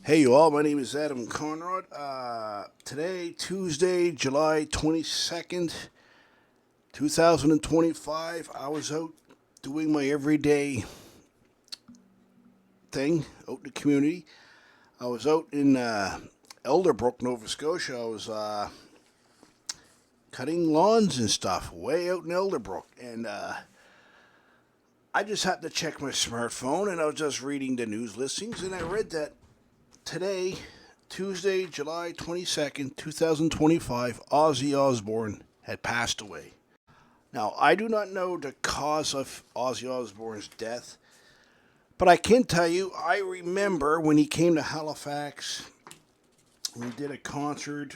Hey you all, my name is Adam Conrod. Today, Tuesday, July 22nd, 2025, I was out doing my everyday thing out in the community. I was out in Elderbrook, Nova Scotia. I was cutting lawns and stuff way out in Elderbrook. And I just happened to check my smartphone and I was just reading the news listings and I read that today, Tuesday, July 22nd, 2025, Ozzy Osbourne had passed away. Now, I do not know the cause of Ozzy Osbourne's death, but I can tell you, I remember when he came to Halifax and he did a concert.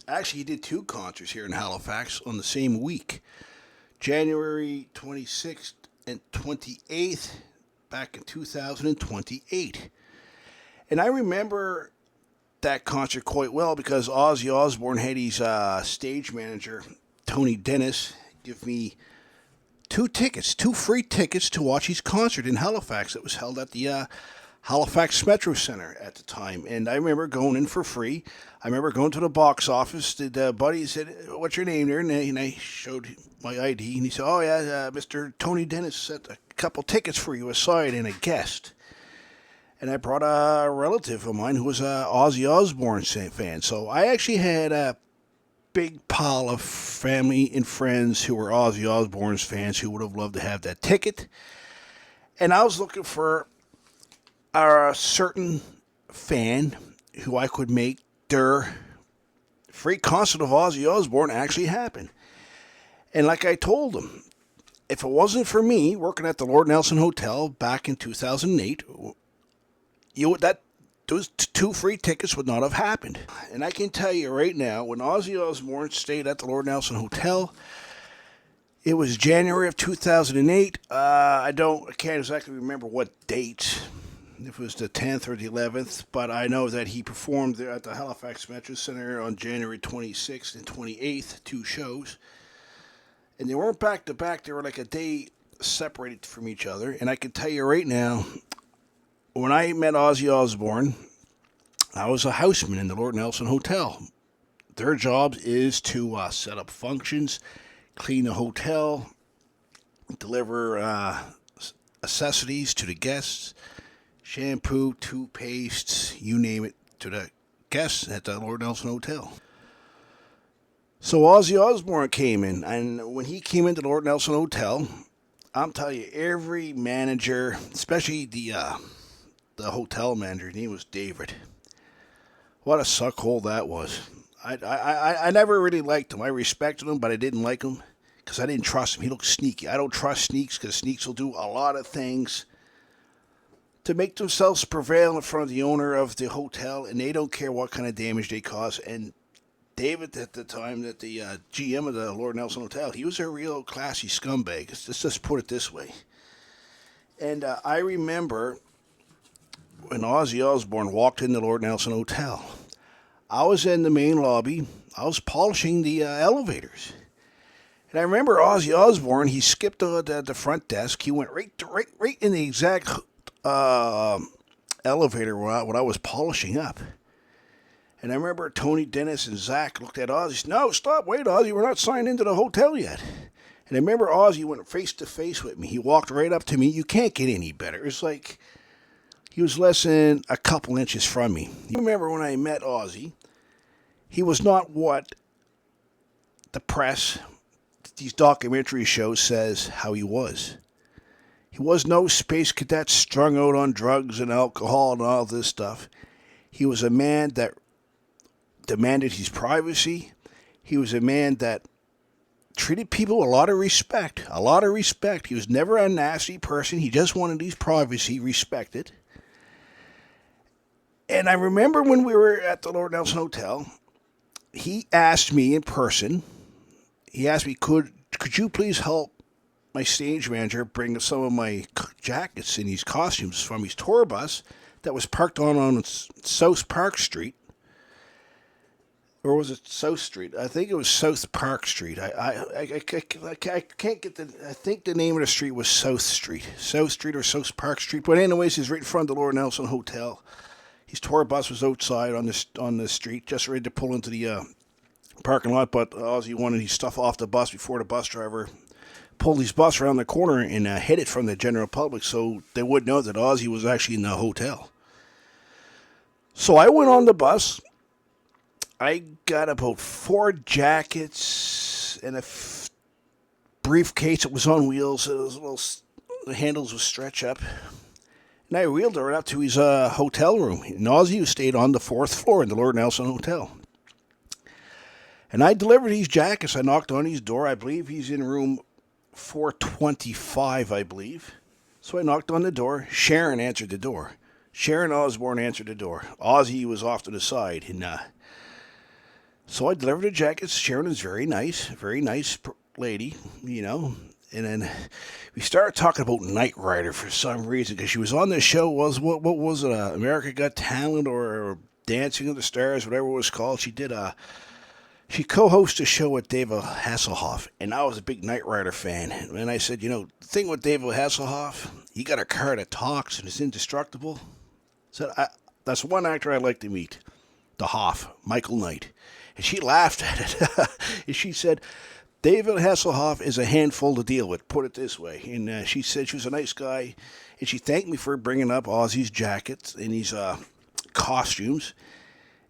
Actually, he did two concerts here in Halifax on the same week, January 26th and 28th, back in 2028. And I remember that concert quite well because Ozzy Osbourne had his stage manager, Tony Dennis, give me two free tickets to watch his concert in Halifax. It was held at the Halifax Metro Center at the time. And I remember going in for free. I remember going to the box office. The buddy said, "What's your name there?" And I showed my ID. And he said, "Oh, yeah, Mr. Tony Dennis set a couple tickets for you aside and a guest." And I brought a relative of mine who was a Ozzy Osbourne fan. So I actually had a big pile of family and friends who were Ozzy Osbourne's fans who would have loved to have that ticket. And I was looking for a certain fan who I could make their free concert of Ozzy Osbourne actually happen. And like I told them, if it wasn't for me working at the Lord Nelson Hotel back in 2008, those two free tickets would not have happened. And I can tell you right now, when Ozzy Osbourne stayed at the Lord Nelson Hotel, it was January of 2008. I can't exactly remember what date. If it was the 10th or the 11th, but I know that he performed there at the Halifax Metro Center on January 26th and 28th, two shows. And they weren't back to back, they were like a day separated from each other. And I can tell you right now, when I met Ozzy Osbourne, I was a houseman in the Lord Nelson Hotel. Their job is to set up functions, clean the hotel, deliver accessories to the guests, shampoo, toothpaste, you name it, to the guests at the Lord Nelson Hotel. So Ozzy Osbourne came in, and when he came into the Lord Nelson Hotel, I'm telling you, every manager, especially the hotel manager, his name was David. What a suckhole that was. I never really liked him. I respected him, but I didn't like him because I didn't trust him. He looked sneaky. I don't trust sneaks because sneaks will do a lot of things to make themselves prevail in front of the owner of the hotel, and they don't care what kind of damage they cause. And David, at the time, that the GM of the Lord Nelson Hotel, he was a real classy scumbag. Let's just put it this way. And I remember when Ozzy Osbourne walked in the Lord Nelson Hotel, I was in the main lobby. I was polishing the elevators. And I remember Ozzy Osbourne, he skipped the front desk. He went right in the exact elevator when I was polishing up. And I remember Tony Dennis and Zach looked at Ozzy and said, "No, stop, wait, Ozzy, we're not signed into the hotel yet." And I remember Ozzy went face to face with me. He walked right up to me. You can't get any better. It's like he was less than a couple inches from me. You remember when I met Ozzy, he was not what the press, these documentary shows, says how he was. He was no space cadet strung out on drugs and alcohol and all this stuff. He was a man that demanded his privacy. He was a man that treated people with a lot of respect. He was never a nasty person. He just wanted his privacy respected. And I remember when we were at the Lord Nelson Hotel, he asked me in person, he asked me, could you please help my stage manager bring some of my jackets and these costumes from his tour bus that was parked on South Park Street. Or was it South Street? I think it was South Park Street. I can't get I think the name of the street was South Street or South Park Street. But anyways, it's right in front of the Lord Nelson Hotel. His tour bus was outside on the street, just ready to pull into the parking lot, but Ozzy wanted his stuff off the bus before the bus driver pulled his bus around the corner and hid it from the general public so they would know that Ozzy was actually in the hotel. So I went on the bus. I got about 4 jackets and a briefcase that was on wheels. The handles would stretch up. And I wheeled her up to his hotel room. And Ozzy stayed on the 4th floor in the Lord Nelson Hotel. And I delivered these jackets. I knocked on his door. I believe he's in room 425, I believe. So I knocked on the door. Sharon answered the door. Sharon Osbourne answered the door. Ozzy was off to the side. And so I delivered the jackets. Sharon is very nice lady, you know. And then we started talking about Knight Rider for some reason, because she was on this show. What was it? America Got Talent or Dancing with the Stars, whatever it was called. She co-hosted a show with David Hasselhoff, and I was a big Knight Rider fan. And I said, the thing with David Hasselhoff, he got a car that talks and is indestructible. So that's one actor I'd like to meet, the Hoff, Michael Knight. And she laughed at it. And she said, David Hasselhoff is a handful to deal with, put it this way. And she said she was a nice guy, and she thanked me for bringing up Ozzy's jackets and his costumes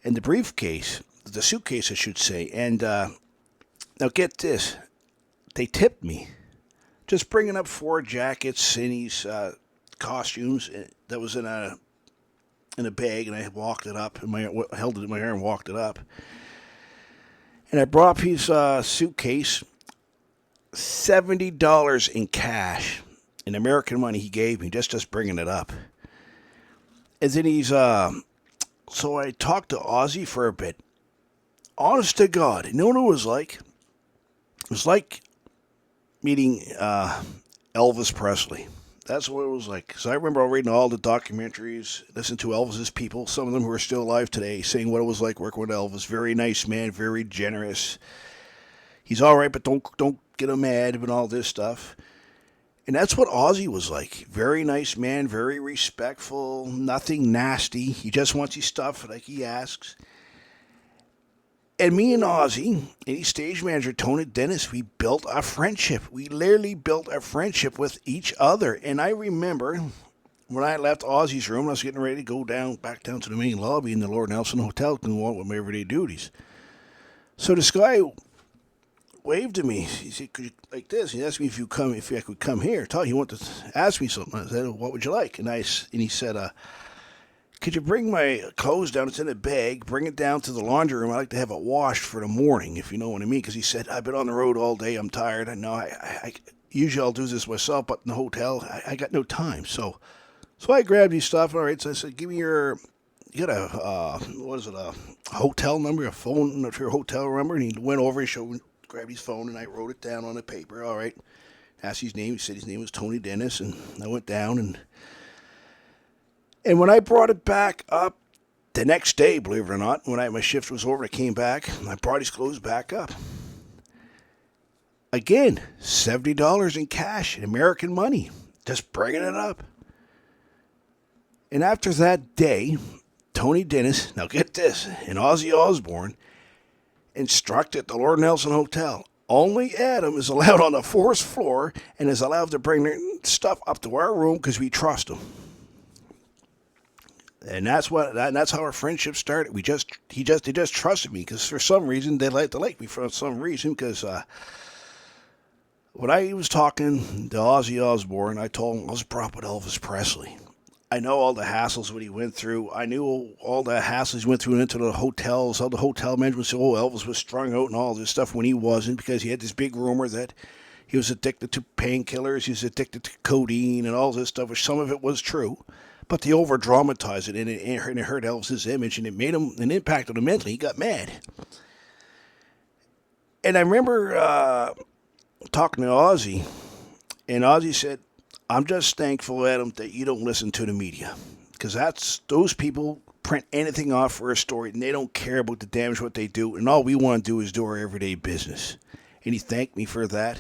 and the briefcase. The suitcase, I should say. And now get this. They tipped me. Just bringing up 4 jackets and these costumes that was in a bag, and I walked it up. And held it in my arm and walked it up. And I brought up his suitcase. $70 in cash. In American money he gave me, just bringing it up. And then he's... So I talked to Ozzy for a bit. Honest to God, you know what it was like? It was like meeting Elvis Presley. That's what it was like. Because I remember reading all the documentaries, listening to Elvis's people, some of them who are still alive today, saying what it was like working with Elvis. Very nice man, very generous. He's all right, but don't get him mad and all this stuff. And that's what Ozzy was like. Very nice man, very respectful, nothing nasty. He just wants his stuff like he asks. And me and Ozzy and his stage manager, Tony Dennis, we built a friendship. We literally built a friendship with each other. And I remember when I left Ozzy's room, I was getting ready to go back down to the main lobby in the Lord Nelson Hotel to go on with my everyday duties. So this guy waved to me. He said, "Could you like this?" He asked me if I could come here. He wanted to ask me something. I said, "What would you like?" And he said, "Could you bring my clothes down? It's in a bag. Bring it down to the laundry room. I like to have it washed for the morning, if you know what I mean." Because he said, "I've been on the road all day. I'm tired. I know. I usually I'll do this myself, but in the hotel, I got no time." So I grabbed his stuff. All right. So I said, "Give me you got a hotel number, a phone to your hotel number?" And he went over. Grabbed his phone, and I wrote it down on a paper. All right. Asked his name. He said his name was Tony Dennis, and I went down And when I brought it back up the next day, believe it or not, when my shift was over, I came back, and I brought his clothes back up. Again, $70 in cash, in American money, just bringing it up. And after that day, Tony Dennis, now get this, and Ozzy Osbourne instructed the Lord Nelson Hotel, only Adam is allowed on the 4th floor and is allowed to bring their stuff up to our room because we trust him. And that's how our friendship started. They just trusted me because for some reason they like me for some reason because when I was talking to Ozzy Osbourne, I told him I was brought up with Elvis Presley. I know all the hassles what he went through. I knew all the hassles he went through into the hotels. All the hotel management said, Elvis was strung out and all this stuff when he wasn't because he had this big rumor that he was addicted to painkillers. He was addicted to codeine and all this stuff, which some of it was true. But they over-dramatized it, and it hurt Elvis's image, and it made him an impact on him mentally. He got mad. And I remember talking to Ozzy, and Ozzy said, "I'm just thankful, Adam, that you don't listen to the media. Because those people print anything off for a story, and they don't care about the damage what they do, and all we want to do is do our everyday business." And he thanked me for that.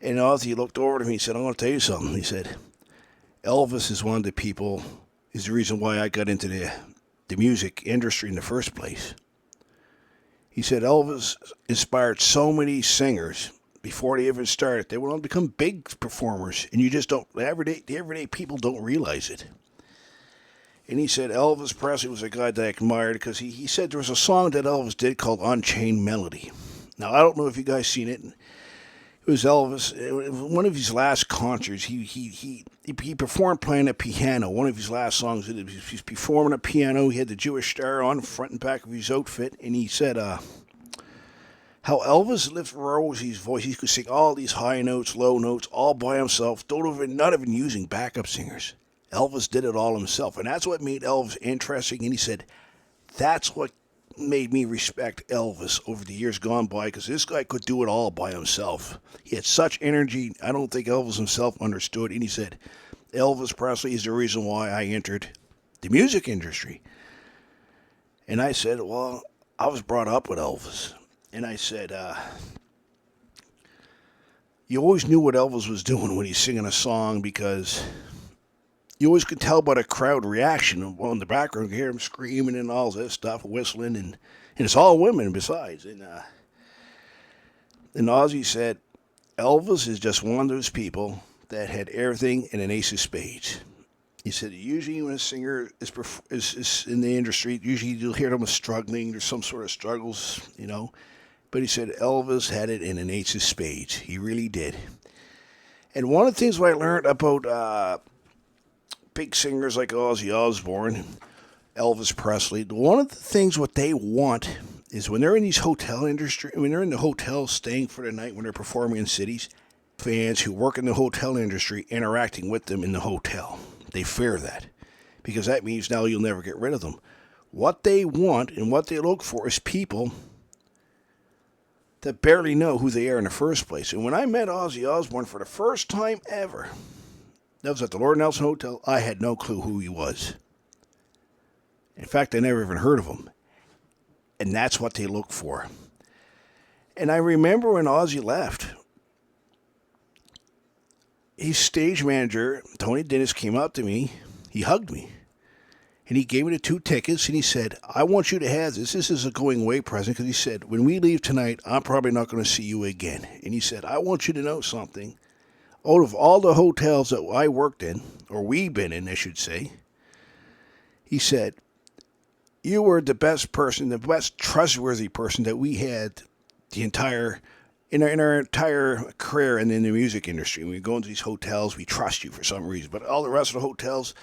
And Ozzy looked over to me and said, "I'm going to tell you something." He said, "Elvis is one of the people is the reason why I got into the music industry in the first place. He said Elvis inspired so many singers before they even started. They went on to become big performers, and you just don't, the everyday people don't realize it. And he said Elvis Presley was a guy that I admired because he said there was a song that Elvis did called Unchained Melody. Now, I don't know if you guys seen it. It was Elvis. One of his last concerts, he performed playing a piano. One of his last songs, he's performing a piano. He had the Jewish star on the front and back of his outfit, and he said how Elvis rose his voice. He could sing all these high notes, low notes, all by himself, not even using backup singers. Elvis did it all himself, and that's what made Elvis interesting. And he said, that's what made me respect Elvis over the years gone by, because this guy could do it all by himself. He had such energy, I don't think Elvis himself understood. And he said, Elvis Presley is the reason why I entered the music industry. And I said, well, I was brought up with Elvis. And I said, you always knew what Elvis was doing when he's singing a song, because you always could tell by the crowd reaction. Well, in the background, you hear him screaming and all this stuff, whistling, and it's all women besides. And Ozzy said, Elvis is just one of those people that had everything and an ace of spades. He said, usually when a singer is in the industry, usually you'll hear them struggling. There's some sort of struggles, But he said Elvis had it in an ace of spades. He really did. And one of the things I learned about big singers like Ozzy Osbourne, Elvis Presley, one of the things what they want is when they're in these hotel industry, when they're in the hotel staying for the night, when they're performing in cities, fans who work in the hotel industry interacting with them in the hotel. They fear that, because that means now you'll never get rid of them. What they want and what they look for is people that barely know who they are in the first place. And when I met Ozzy Osbourne for the first time ever, that was at the Lord Nelson Hotel, I had no clue who he was. In fact, I never even heard of him. And that's what they look for. And I remember when Ozzy left, his stage manager, Tony Dennis, came up to me. He hugged me. And he gave me the 2 tickets, and he said, I want you to have this. This is a going-away present, because he said, when we leave tonight, I'm probably not going to see you again. And he said, I want you to know something. Out of all the hotels that I worked in, or we've been in, I should say, he said, you were the best person, the best trustworthy person that we had in our entire career and in the music industry. When we go into these hotels, we trust you for some reason. But all the rest of the hotels,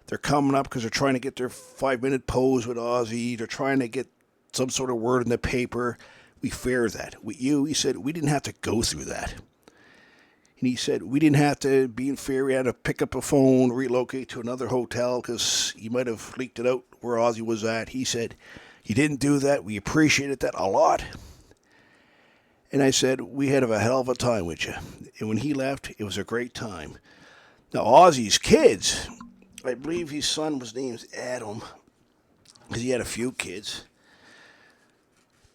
they're coming up because they're trying to get their 5-minute pose with Ozzy. They're trying to get some sort of word in the paper. We fear that. With you, he said, we didn't have to go through that. And he said, we didn't have to be in fear. We had to pick up a phone, relocate to another hotel because he might have leaked it out where Ozzy was at. He said, you didn't do that. We appreciated that a lot. And I said, we had a hell of a time with you. And when he left, it was a great time. Now, Ozzy's kids, I believe his son was named Adam, because he had a few kids.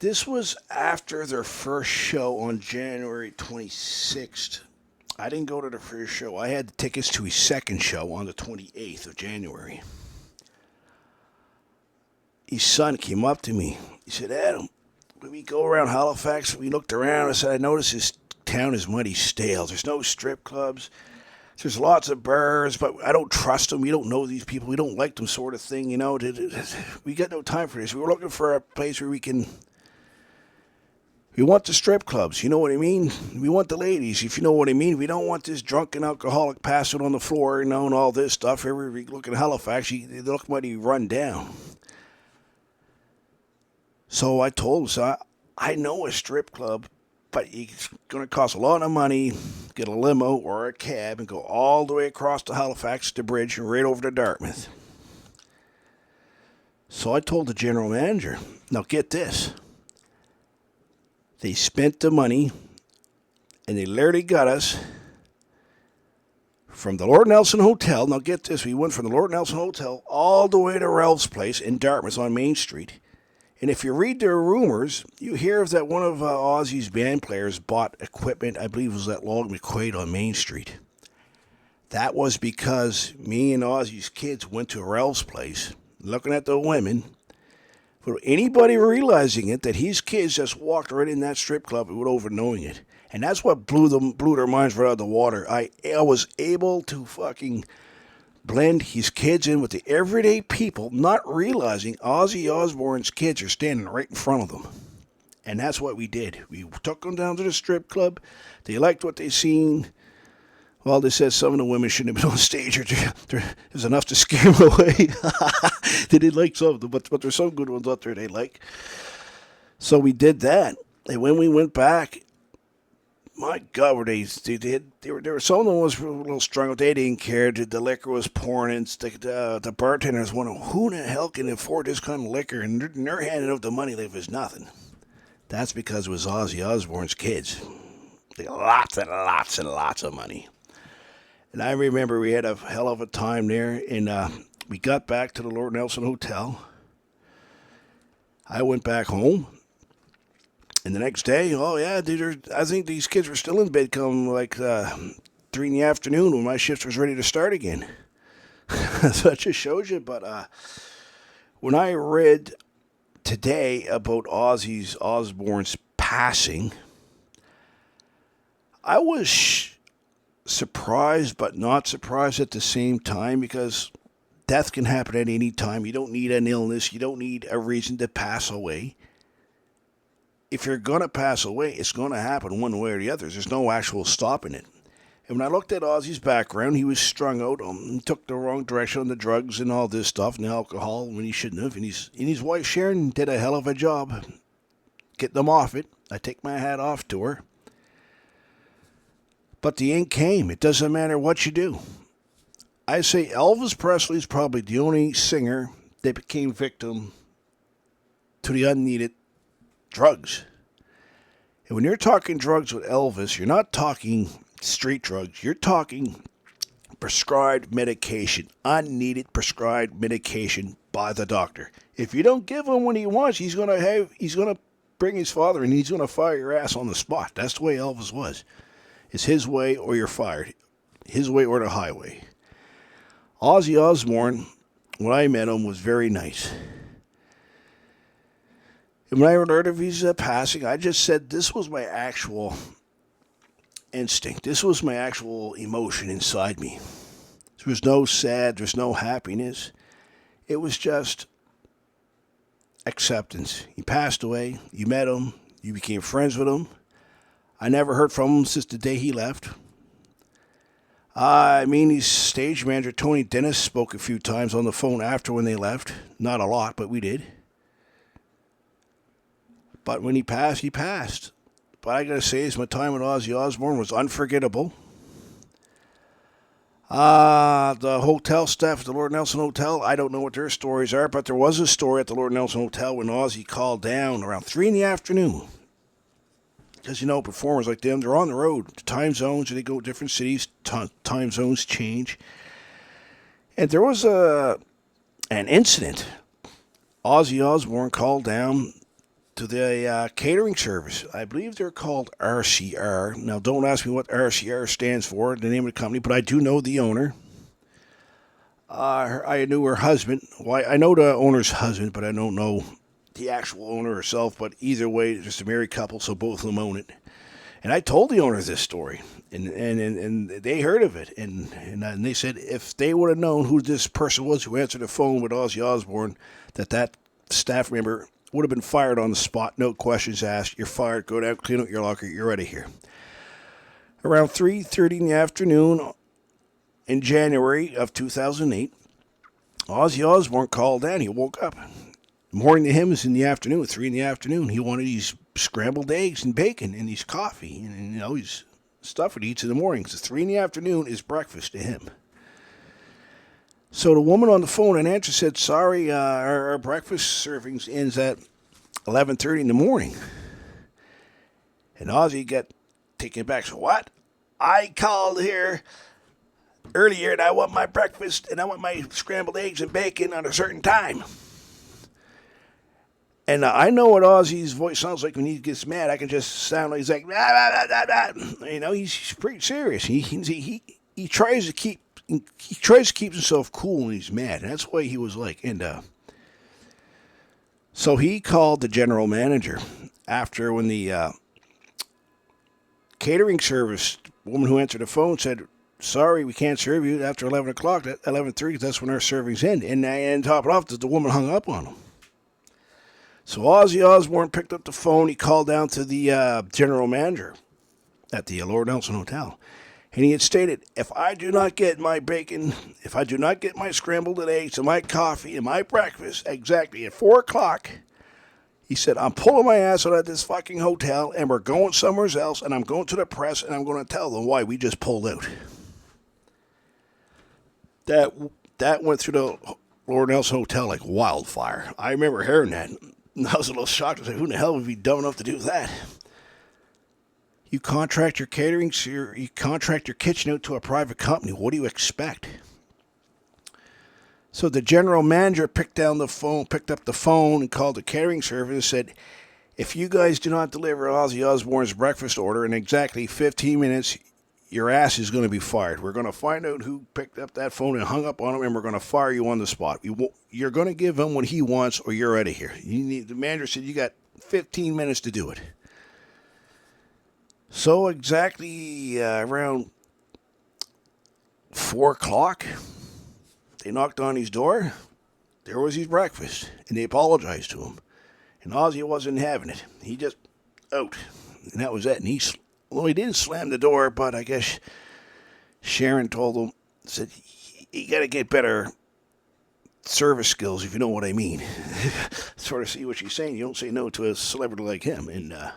This was after their first show on January 26th. I didn't go to the first show. I had the tickets to his second show on the 28th of January. His son came up to me. He said, Adam, when we go around Halifax, we looked around. I said, I noticed this town is mighty stale. There's no strip clubs. There's lots of bars, but I don't trust them. We don't know these people. We don't like them, sort of thing. We got no time for this. We were looking for a place where we want the strip clubs, you know what I mean? We want the ladies, if you know what I mean. We don't want this drunken alcoholic passing on the floor, and all this stuff. Everywhere we look at Halifax, they look mighty run down. So I told him, so I know a strip club, but it's going to cost a lot of money, get a limo or a cab and go all the way across to Halifax, the bridge, and right over to Dartmouth. So I told the general manager, now get this. They spent the money, and they literally got us from the Lord Nelson Hotel. Now get this, we went from the Lord Nelson Hotel all the way to Ralph's place in Dartmouth on Main Street. And if you read their rumors, you hear that one of Ozzy's band players bought equipment, I believe it was at Long McQuaid on Main Street. That was because me and Ozzy's kids went to Ralph's place, looking at the women, without anybody realizing it, that his kids just walked right in that strip club without over knowing it. And that's what blew their minds right out of the water. I was able to fucking blend his kids in with the everyday people, not realizing Ozzy Osbourne's kids are standing right in front of them. And that's what we did. We took them down to the strip club. They liked what they seen. Well, they said some of the women shouldn't have been on stage. It was enough to scare them away. They didn't like some of them, but there's some good ones out there they like. So we did that. And when we went back, my God, were there were some of them was a little strung out. They didn't care. The liquor was pouring in. The bartenders wondering, who the hell can afford this kind of liquor? And they're handing out the money like it was nothing. That's because it was Ozzy Osbourne's kids. They got lots and lots and lots of money. And I remember we had a hell of a time there, and we got back to the Lord Nelson Hotel. I went back home, and the next day, I think these kids were still in bed come like 3 in the afternoon when my shift was ready to start again. So that just shows you. But when I read today about Ozzy Osbourne's passing, I was surprised but not surprised at the same time, because death can happen at any time. You don't need an illness. You don't need a reason to pass away. If you're going to pass away, it's going to happen one way or the other. There's no actual stopping it. And when I looked at Ozzy's background, he was strung out. He took the wrong direction on the drugs and all this stuff and the alcohol when he shouldn't have. And his wife Sharon did a hell of a job getting them off it. I take my hat off to her. But the end came. It doesn't matter what you do. I say Elvis Presley is probably the only singer that became victim to the unneeded drugs. And when you're talking drugs with Elvis, you're not talking street drugs. You're talking prescribed medication, unneeded prescribed medication by the doctor. If you don't give him what he wants, he's gonna bring his father and he's gonna fire your ass on the spot. That's the way Elvis was. It's his way or you're fired. His way or the highway. Ozzy Osbourne, when I met him, was very nice. And when I heard of his passing, I just said this was my actual instinct. This was my actual emotion inside me. There was no sad, there's no happiness. It was just acceptance. He passed away. You met him. You became friends with him. I never heard from him since the day he left. His stage manager, Tony Dennis, spoke a few times on the phone after when they left. Not a lot, but we did. But when he passed, he passed. But I gotta say, my time with Ozzy Osbourne was unforgettable. The hotel staff at the Lord Nelson Hotel, I don't know what their stories are, but there was a story at the Lord Nelson Hotel when Ozzy called down around 3 in the afternoon. Because, performers like them, they're on the road. The time zones, they go to different cities, time zones change. And there was an incident. Ozzy Osbourne called down to the catering service. I believe they're called RCR. Now, don't ask me what RCR stands for, the name of the company, but I do know the owner. I knew her husband. Well, I know the owner's husband, but I don't know the actual owner herself. But either way, just a married couple, so both of them own it. And I told the owner this story, and they heard of it. And they said if they would have known who this person was who answered the phone with Ozzy Osbourne, that staff member would have been fired on the spot, no questions asked. You're fired. Go down, clean out your locker. You're out of here. Around 3:30 in the afternoon in January of 2008, Ozzy Osbourne called down. He woke up. Morning to him is in the afternoon, 3 in the afternoon. He wanted these scrambled eggs and bacon and his coffee and his stuff that he eats in the morning. So 3 in the afternoon is breakfast to him. So the woman on the phone in answer said, sorry, our breakfast servings ends at 11:30 in the morning. And Ozzy got taken back. So what? I called here earlier and I want my breakfast and I want my scrambled eggs and bacon at a certain time. And I know what Ozzy's voice sounds like when he gets mad. I can just sound like he's like, blah, blah, blah, blah, blah. He's pretty serious. He tries to keep he tries to keep himself cool when he's mad. And that's why he was like, and so he called the general manager after when the catering service woman who answered the phone said, sorry, we can't serve you after 11 o'clock. At 11:30, that's when our servings end. And top it off, the woman hung up on him. So Ozzy Osbourne picked up the phone. He called down to the general manager at the Lord Nelson Hotel. And he had stated, if I do not get my bacon, if I do not get my scrambled eggs and my coffee and my breakfast exactly at 4 o'clock, he said, I'm pulling my ass out of this fucking hotel and we're going somewhere else and I'm going to the press and I'm going to tell them why we just pulled out. That went through the Lord Nelson Hotel like wildfire. I remember hearing that. And I was a little shocked. I said, who the hell would be dumb enough to do that? You contract your catering, you contract your kitchen out to a private company. What do you expect? So the general manager picked up the phone and called the catering service and said, if you guys do not deliver Ozzy Osbourne's breakfast order in exactly 15 minutes, your ass is going to be fired. We're going to find out who picked up that phone and hung up on him, and we're going to fire you on the spot. You're going to give him what he wants, or you're out of here. The manager said you got 15 minutes to do it. So exactly around 4 o'clock, they knocked on his door. There was his breakfast, and they apologized to him. And Ozzy wasn't having it. He just out, and that was it. And he didn't slam the door, but I guess Sharon told him, said, you got to get better service skills, if you know what I mean. Sort of see what she's saying. You don't say no to a celebrity like him. And the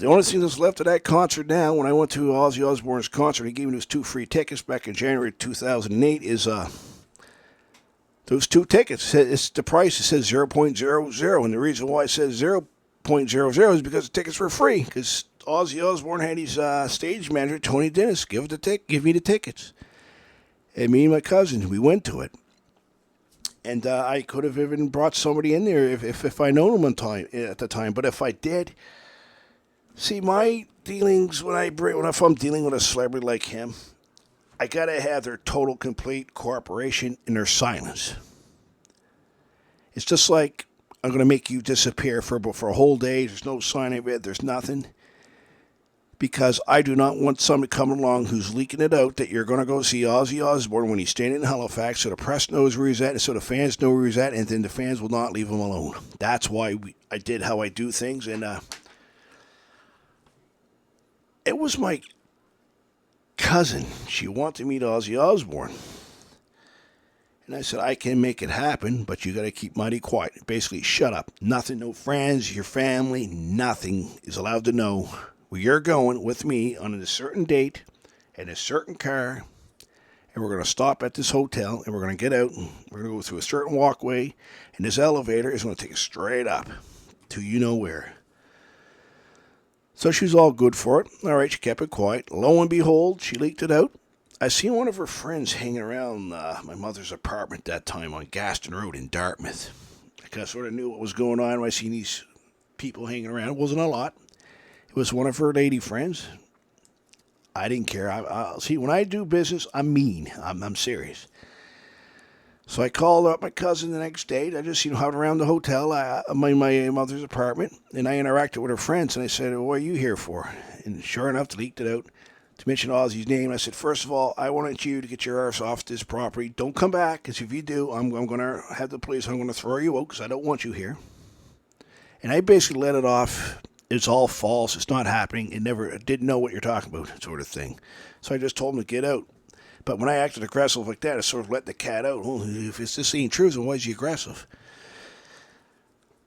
only thing that's left of that concert now, when I went to Ozzy Osbourne's concert, he gave me those 2 free tickets back in January 2008, is those 2 tickets. It's the price. It says 0.00, and the reason why it says 0.00 is because the tickets were free, because Ozzy Osbourne had his stage manager, Tony Dennis, give me the tickets. And me and my cousin, we went to it. And I could have even brought somebody in there if I known him at the time. But if I did, see, my dealings, if I'm dealing with a celebrity like him, I got to have their total, complete cooperation and their silence. It's just like, I'm going to make you disappear for a whole day. There's no sign of it. There's nothing. Because I do not want somebody coming along who's leaking it out that you're going to go see Ozzy Osbourne when he's standing in Halifax, so the press knows where he's at, and so the fans know where he's at, and then the fans will not leave him alone. That's why I did how I do things, and it was my cousin. She wanted to meet Ozzy Osbourne. And I said, I can make it happen, but you got to keep mighty quiet. Basically, shut up. Nothing, no friends, your family, nothing is allowed to know where you're going with me on a certain date in a certain car, and we're going to stop at this hotel, and we're going to get out, and we're going to go through a certain walkway, and this elevator is going to take us straight up to you know where. So she was all good for it. All right, she kept it quiet. Lo and behold, she leaked it out. I seen one of her friends hanging around my mother's apartment that time on Gaston Road in Dartmouth. I kind of sort of knew what was going on when I seen these people hanging around. It wasn't a lot. It was one of her lady friends. I didn't care. I see, when I do business, I'm mean. I'm serious. So I called up my cousin the next day. I just, hung around the hotel, my mother's apartment, and I interacted with her friends. And I said, what are you here for? And sure enough, they leaked it out to mention Ozzy's name. I said, first of all, I wanted you to get your arse off this property. Don't come back, because if you do, I'm going to have the police. I'm going to throw you out, because I don't want you here. And I basically let it off. It's all false. It's not happening. It didn't know what you're talking about, sort of thing. So I just told him to get out. But when I acted aggressive like that, I sort of let the cat out. Well, if this ain't true, then why is he aggressive?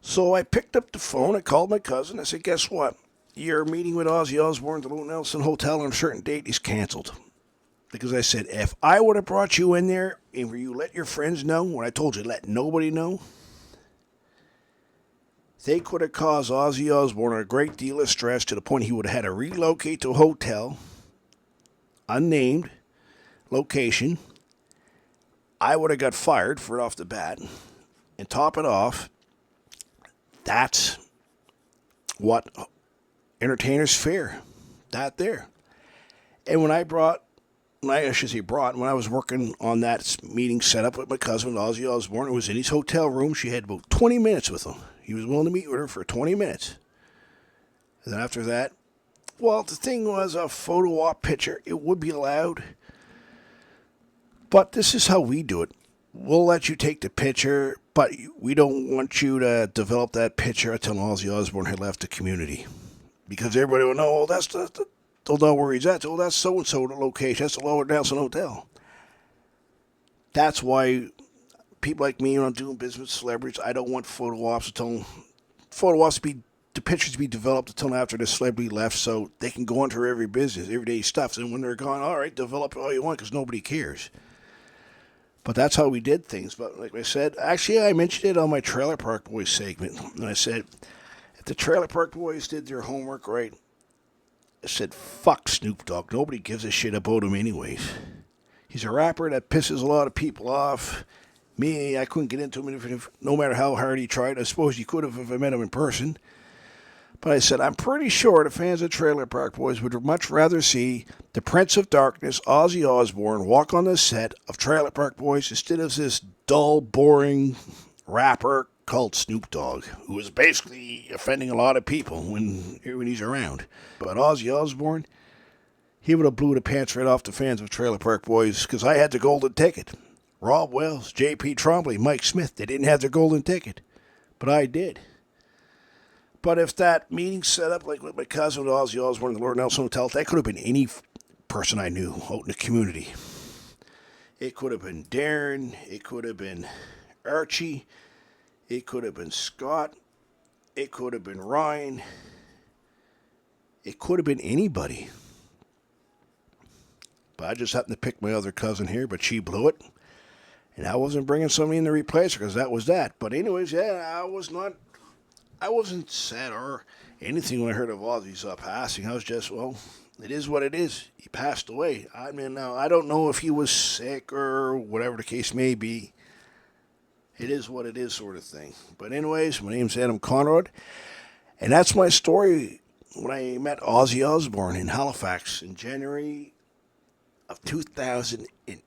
So I picked up the phone. I called my cousin. I said, guess what? Your meeting with Ozzy Osbourne at the Lord Nelson Hotel on a certain date is canceled. Because I said, if I would have brought you in there and you let your friends know, when I told you let nobody know, they could have caused Ozzy Osbourne a great deal of stress to the point he would have had to relocate to a hotel, unnamed location. I would have got fired for it off the bat. And top it off, that's what entertainers fear. That there. And when I brought I should say brought, when I was working on that meeting set up with my cousin, Ozzy Osbourne, it was in his hotel room. She had about 20 minutes with him. He was willing to meet with her for 20 minutes. And then after that, well, the thing was a photo op picture. It would be allowed. But this is how we do it. We'll let you take the picture, but we don't want you to develop that picture until Ozzy Osbourne had left the community. Because everybody will know, oh, that's they'll know where he's at. Oh, that's so-and-so the location. That's the Lower Nelson Hotel. That's why people like me, when I'm doing business with celebrities, I don't want photo ops to be the pictures to be developed until after the celebrity left, so they can go into every business, everyday stuff. And when they're gone, all right, develop all you want because nobody cares. But that's how we did things. But like I said, actually, I mentioned it on my Trailer Park Boys segment. And I said, if the Trailer Park Boys did their homework right, I said, fuck Snoop Dogg. Nobody gives a shit about him anyways. He's a rapper that pisses a lot of people off. Me, I couldn't get into him no matter how hard he tried. I suppose you could have if I met him in person. But I said, I'm pretty sure the fans of Trailer Park Boys would much rather see the Prince of Darkness, Ozzy Osbourne, walk on the set of Trailer Park Boys instead of this dull, boring rapper called Snoop Dogg, who is basically offending a lot of people when he's around. But Ozzy Osbourne, he would have blew the pants right off the fans of Trailer Park Boys because I had the golden ticket. Rob Wells, J.P. Trombley, Mike Smith, they didn't have their golden ticket. But I did. But if that meeting set up like with my cousin Ozzy Osbourne in the Lord Nelson Hotel, that could have been any person I knew out in the community. It could have been Darren. It could have been Archie. It could have been Scott. It could have been Ryan. It could have been anybody. But I just happened to pick my other cousin here, but she blew it. And I wasn't bringing somebody in to replace her because that was that. But anyways, yeah, I wasn't sad or anything when I heard of Ozzy's passing. I was just, well, it is what it is. He passed away. I mean, now, I don't know if he was sick or whatever the case may be. It is what it is sort of thing. But anyways, my name's Adam Conrod. And that's my story when I met Ozzy Osbourne in Halifax in January of 2008.